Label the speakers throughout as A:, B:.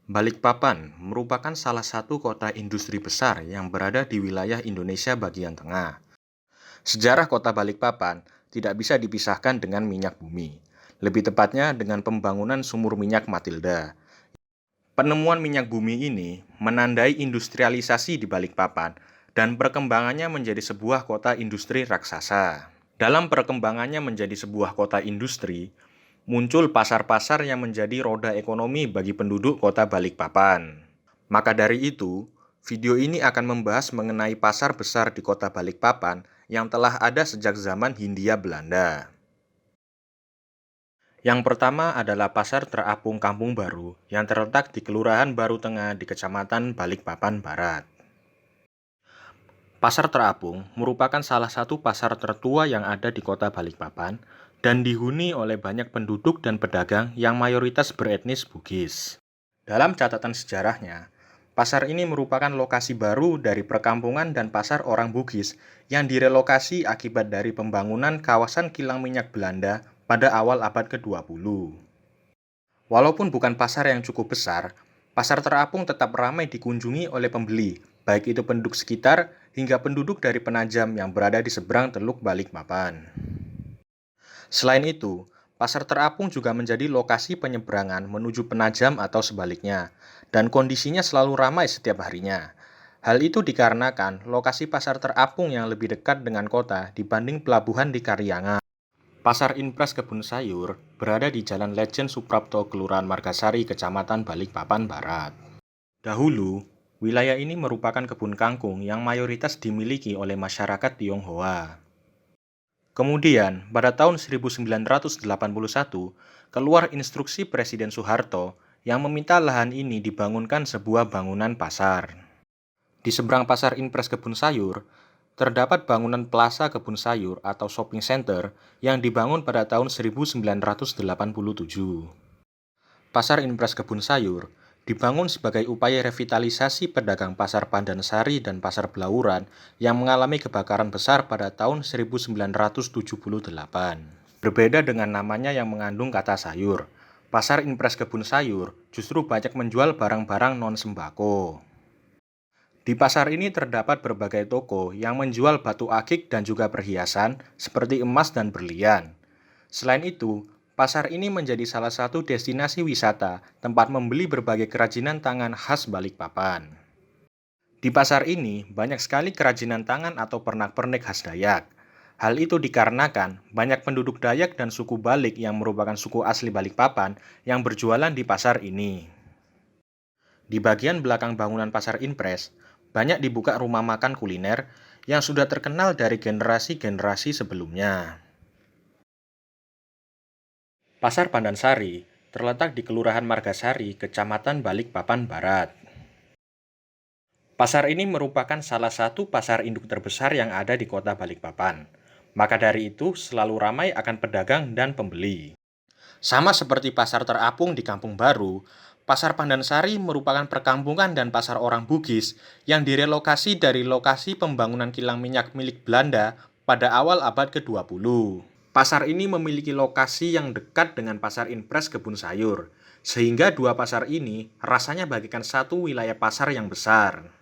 A: Balikpapan merupakan salah satu kota industri besar yang berada di wilayah Indonesia bagian tengah. Sejarah kota Balikpapan tidak bisa dipisahkan dengan minyak bumi. Lebih tepatnya dengan pembangunan sumur minyak Matilda. Penemuan minyak bumi ini menandai industrialisasi di Balikpapan dan perkembangannya menjadi sebuah kota industri raksasa. Dalam perkembangannya menjadi sebuah kota industri, muncul pasar-pasar yang menjadi roda ekonomi bagi penduduk kota Balikpapan. Maka dari itu, video ini akan membahas mengenai pasar besar di kota Balikpapan yang telah ada sejak zaman Hindia Belanda. Yang pertama adalah Pasar Terapung Kampung Baru yang terletak di Kelurahan Baru Tengah di Kecamatan Balikpapan Barat. Pasar Terapung merupakan salah satu pasar tertua yang ada di kota Balikpapan dan dihuni oleh banyak penduduk dan pedagang yang mayoritas beretnis Bugis. Dalam catatan sejarahnya, pasar ini merupakan lokasi baru dari perkampungan dan pasar orang Bugis yang direlokasi akibat dari pembangunan kawasan kilang minyak Belanda pada awal abad ke-20. Walaupun bukan pasar yang cukup besar, pasar terapung tetap ramai dikunjungi oleh pembeli, baik itu penduduk sekitar hingga penduduk dari Penajam yang berada di seberang Teluk Balikpapan. Selain itu, pasar terapung juga menjadi lokasi penyeberangan menuju Penajam atau sebaliknya, dan kondisinya selalu ramai setiap harinya. Hal itu dikarenakan lokasi pasar terapung yang lebih dekat dengan kota dibanding pelabuhan di Kariangan. Pasar Impres Kebun Sayur berada di Jalan Lejen Suprapto, Kelurahan Margasari, Kecamatan Balikpapan Barat. Dahulu, wilayah ini merupakan kebun kangkung yang mayoritas dimiliki oleh masyarakat Tionghoa. Kemudian, pada tahun 1981, keluar instruksi Presiden Soeharto yang meminta lahan ini dibangunkan sebuah bangunan pasar. Di seberang Pasar Impres Kebun Sayur, terdapat bangunan Plaza Kebun Sayur atau shopping center yang dibangun pada tahun 1987. Pasar Impres Kebun Sayur dibangun sebagai upaya revitalisasi pedagang Pasar Pandansari dan Pasar Blauran yang mengalami kebakaran besar pada tahun 1978. Berbeda dengan namanya yang mengandung kata sayur, Pasar Impres Kebun Sayur justru banyak menjual barang-barang non-sembako. Di pasar ini terdapat berbagai toko yang menjual batu akik dan juga perhiasan seperti emas dan berlian. Selain itu, pasar ini menjadi salah satu destinasi wisata tempat membeli berbagai kerajinan tangan khas Balikpapan. Di pasar ini banyak sekali kerajinan tangan atau pernak-pernik khas Dayak. Hal itu dikarenakan banyak penduduk Dayak dan suku Balik yang merupakan suku asli Balikpapan yang berjualan di pasar ini. Di bagian belakang bangunan Pasar Impres, banyak dibuka rumah makan kuliner yang sudah terkenal dari generasi-generasi sebelumnya. Pasar Pandansari terletak di Kelurahan Margasari, Kecamatan Balikpapan Barat. Pasar ini merupakan salah satu pasar induk terbesar yang ada di kota Balikpapan. Maka dari itu selalu ramai akan pedagang dan pembeli. Sama seperti pasar terapung di Kampung Baru, Pasar Pandansari merupakan perkampungan dan pasar orang Bugis yang direlokasi dari lokasi pembangunan kilang minyak milik Belanda pada awal abad ke-20. Pasar ini memiliki lokasi yang dekat dengan Pasar Impres Kebun Sayur, sehingga dua pasar ini rasanya bagikan satu wilayah pasar yang besar.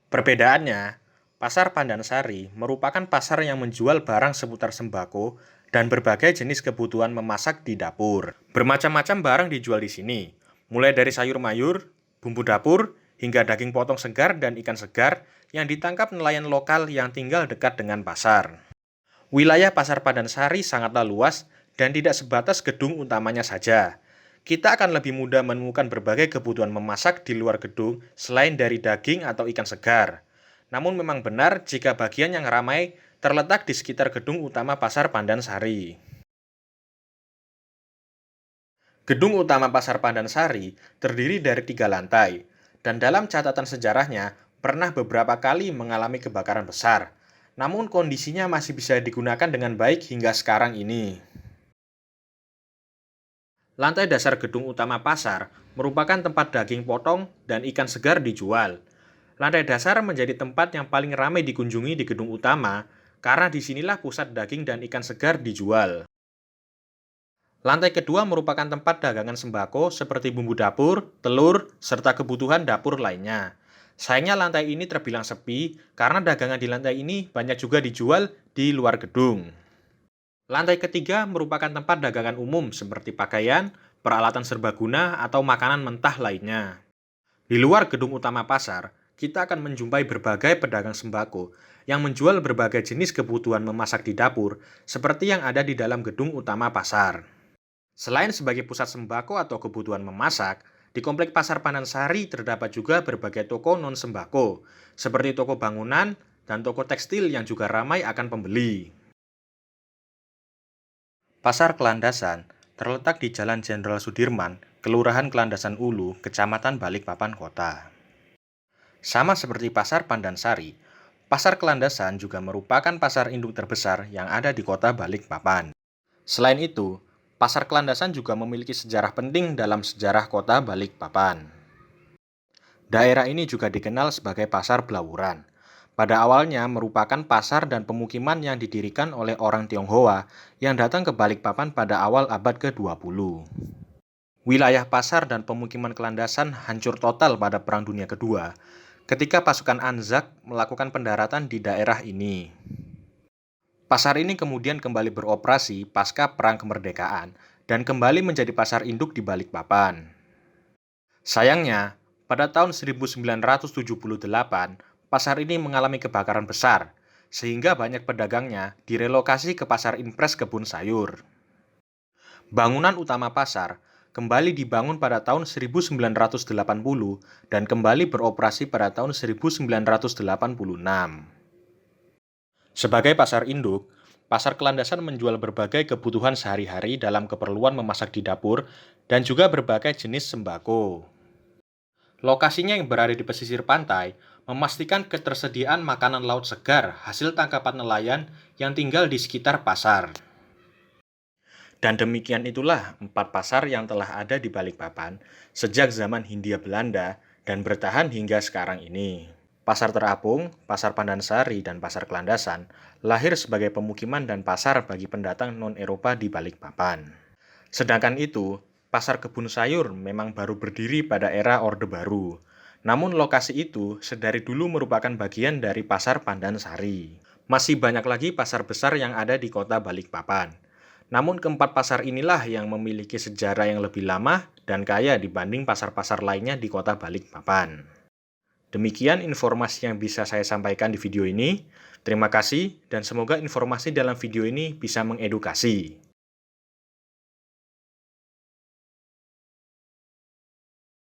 A: Perbedaannya, Pasar Pandansari merupakan pasar yang menjual barang seputar sembako dan berbagai jenis kebutuhan memasak di dapur. Bermacam-macam barang dijual di sini, mulai dari sayur mayur, bumbu dapur, hingga daging potong segar dan ikan segar yang ditangkap nelayan lokal yang tinggal dekat dengan pasar. Wilayah Pasar Pandansari sangatlah luas dan tidak sebatas gedung utamanya saja. Kita akan lebih mudah menemukan berbagai kebutuhan memasak di luar gedung selain dari daging atau ikan segar. Namun memang benar jika bagian yang ramai terletak di sekitar gedung utama Pasar Pandansari. Gedung utama Pasar Pandansari terdiri dari 3 lantai, dan dalam catatan sejarahnya pernah beberapa kali mengalami kebakaran besar. Namun kondisinya masih bisa digunakan dengan baik hingga sekarang ini. Lantai dasar gedung utama pasar merupakan tempat daging potong dan ikan segar dijual. Lantai dasar menjadi tempat yang paling ramai dikunjungi di gedung utama karena disinilah pusat daging dan ikan segar dijual. Lantai kedua merupakan tempat dagangan sembako seperti bumbu dapur, telur, serta kebutuhan dapur lainnya. Sayangnya lantai ini terbilang sepi karena dagangan di lantai ini banyak juga dijual di luar gedung. Lantai ketiga merupakan tempat dagangan umum seperti pakaian, peralatan serbaguna, atau makanan mentah lainnya. Di luar gedung utama pasar, kita akan menjumpai berbagai pedagang sembako yang menjual berbagai jenis kebutuhan memasak di dapur, seperti yang ada di dalam gedung utama pasar. Selain sebagai pusat sembako atau kebutuhan memasak, di Komplek Pasar Pandansari terdapat juga berbagai toko non-sembako, seperti toko bangunan dan toko tekstil yang juga ramai akan pembeli. Pasar Kelandasan terletak di Jalan Jenderal Sudirman, Kelurahan Kelandasan Ulu, Kecamatan Balikpapan Kota. Sama seperti Pasar Pandansari, Pasar Kelandasan juga merupakan pasar induk terbesar yang ada di Kota Balikpapan. Selain itu, Pasar Kelandasan juga memiliki sejarah penting dalam sejarah Kota Balikpapan. Daerah ini juga dikenal sebagai Pasar Blawuran. Pada awalnya merupakan pasar dan pemukiman yang didirikan oleh orang Tionghoa yang datang ke Balikpapan pada awal abad ke-20. Wilayah pasar dan pemukiman Kelandasan hancur total pada Perang Dunia Kedua ketika pasukan Anzac melakukan pendaratan di daerah ini. Pasar ini kemudian kembali beroperasi pasca Perang Kemerdekaan dan kembali menjadi pasar induk di Balikpapan. Sayangnya, pada tahun 1978, pasar ini mengalami kebakaran besar, sehingga banyak pedagangnya direlokasi ke Pasar Impres Kebun Sayur. Bangunan utama pasar kembali dibangun pada tahun 1980 dan kembali beroperasi pada tahun 1986. Sebagai pasar induk, Pasar Kelandasan menjual berbagai kebutuhan sehari-hari dalam keperluan memasak di dapur dan juga berbagai jenis sembako. Lokasinya yang berada di pesisir pantai memastikan ketersediaan makanan laut segar hasil tangkapan nelayan yang tinggal di sekitar pasar. Dan demikian itulah 4 pasar yang telah ada di Balikpapan sejak zaman Hindia Belanda dan bertahan hingga sekarang ini. Pasar Terapung, Pasar Pandansari, dan Pasar Kelandasan lahir sebagai pemukiman dan pasar bagi pendatang non-Eropa di Balikpapan. Sedangkan itu, Pasar Kebun Sayur memang baru berdiri pada era Orde Baru. Namun lokasi itu sedari dulu merupakan bagian dari Pasar Pandansari. Masih banyak lagi pasar besar yang ada di kota Balikpapan. Namun keempat pasar inilah yang memiliki sejarah yang lebih lama dan kaya dibanding pasar-pasar lainnya di kota Balikpapan. Demikian informasi yang bisa saya sampaikan di video ini. Terima kasih dan semoga informasi dalam video ini bisa mengedukasi.